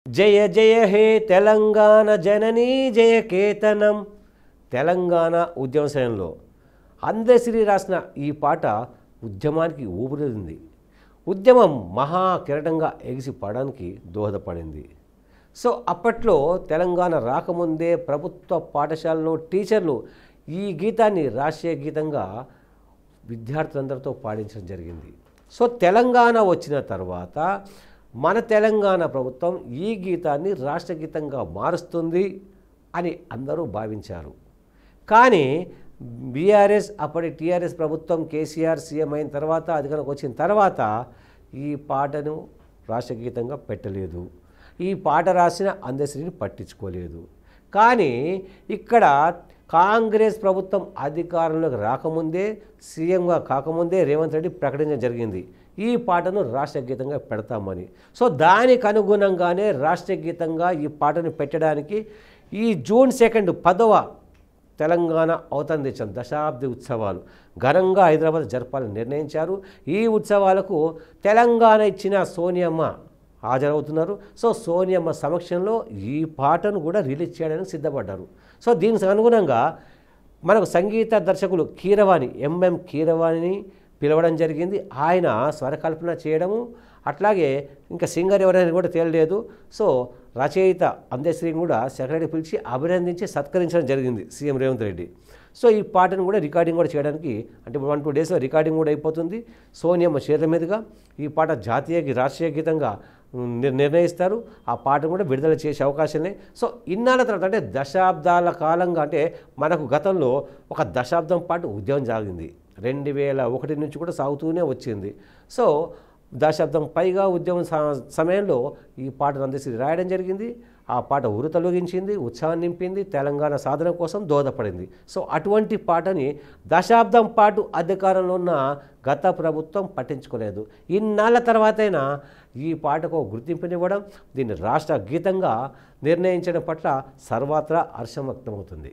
జయ జయ హే తెలంగాణ జననీ జయ కేతనం. తెలంగాణ ఉద్యమ సమయంలో అందశ్రీ రాసిన ఈ పాట ఉద్యమానికి ఊపిరింది. ఉద్యమం మహా కిరటంగా ఎగిసిపడడానికి దోహదపడింది. సో అప్పట్లో తెలంగాణ రాకముందే ప్రభుత్వ పాఠశాలలో టీచర్లు ఈ గీతాన్ని రాష్ట్రీయ గీతంగా విద్యార్థులందరితో పాడించడం జరిగింది. సో తెలంగాణ వచ్చిన తర్వాత మన తెలంగాణ ప్రభుత్వం ఈ గీతాన్ని రాష్ట్ర గీతంగా మారుస్తుంది అని అందరూ భావించారు. కానీ బీఆర్ఎస్ అప్పటి టీఆర్ఎస్ ప్రభుత్వం కేసీఆర్ సీఎం అయిన తర్వాత అధికారంలోకి వచ్చిన తర్వాత ఈ పాటను రాష్ట్ర గీతంగా పెట్టలేదు. ఈ పాట రాసిన అందశ్రీని పట్టించుకోలేదు. కానీ ఇక్కడ కాంగ్రెస్ ప్రభుత్వం అధికారంలోకి రాకముందే సీఎంగా కాకముందే రేవంత్ రెడ్డి ప్రకటించడం జరిగింది ఈ పాటను రాష్ట్ర గీతంగా పెడతామని. సో దానికి అనుగుణంగానే రాష్ట్ర గీతంగా ఈ పాటను పెట్టడానికి ఈ జూన్ 2 10వ తెలంగాణ అవతరణ దశాబ్ది ఉత్సవాలు ఘనంగా హైదరాబాద్ జరపాలని నిర్ణయించారు. ఈ ఉత్సవాలకు తెలంగాణ ఇచ్చిన సోనియమ్మ హాజరవుతున్నారు. సో సోనియమ్మ సమక్షంలో ఈ పాటను కూడా రిలీజ్ చేయడానికి సిద్ధపడ్డారు. సో దీనికి అనుగుణంగా మనకు సంగీత దర్శకులు కీరవాణి ఎంఎం కీరవాణిని పిలవడం జరిగింది. ఆయన స్వరకల్పన చేయడము, అట్లాగే ఇంకా సింగర్ ఎవరైనా కూడా తేలలేదు. సో రచయిత అందశ్రీని కూడా సెక్రటరీ పిలిచి అభినందించి సత్కరించడం జరిగింది సీఎం రేవంత్ రెడ్డి. సో ఈ పాటను కూడా రికార్డింగ్ కూడా చేయడానికి అంటే 1-2 డేస్లో రికార్డింగ్ కూడా అయిపోతుంది. సోనియమ్మ చేతుల మీదుగా ఈ పాట జాతీయ రాష్ట్రీయ గీతంగా నిర్ణయిస్తారు. ఆ పాటను కూడా విడుదల చేసే అవకాశమే. సో ఇన్నాళ్ళ తర్వాత అంటే దశాబ్దాల కాలంగా అంటే మనకు గతంలో ఒక దశాబ్దం పాటు ఉద్యమం సాగింది. 2001 నుంచి కూడా సాగుతూనే వచ్చింది. సో దశాబ్దం పైగా ఉద్యమం సమయంలో ఈ పాటను అందశ్రీ రాయడం జరిగింది. ఆ పాట ఉరుతలొగించింది, ఉత్సాహం నింపింది, తెలంగాణ సాధన కోసం దోహదపడింది. సో అటువంటి పాటని దశాబ్దం పాటు అధికారంలో ఉన్న గత ప్రభుత్వం పట్టించుకోలేదు. ఇన్నాళ్ళ తర్వాతైనా ఈ పాటకు గుర్తింపునివ్వడం, దీన్ని రాష్ట్ర గీతంగా నిర్ణయించడం పట్ల సర్వత్రా హర్షం వ్యక్తమవుతుంది.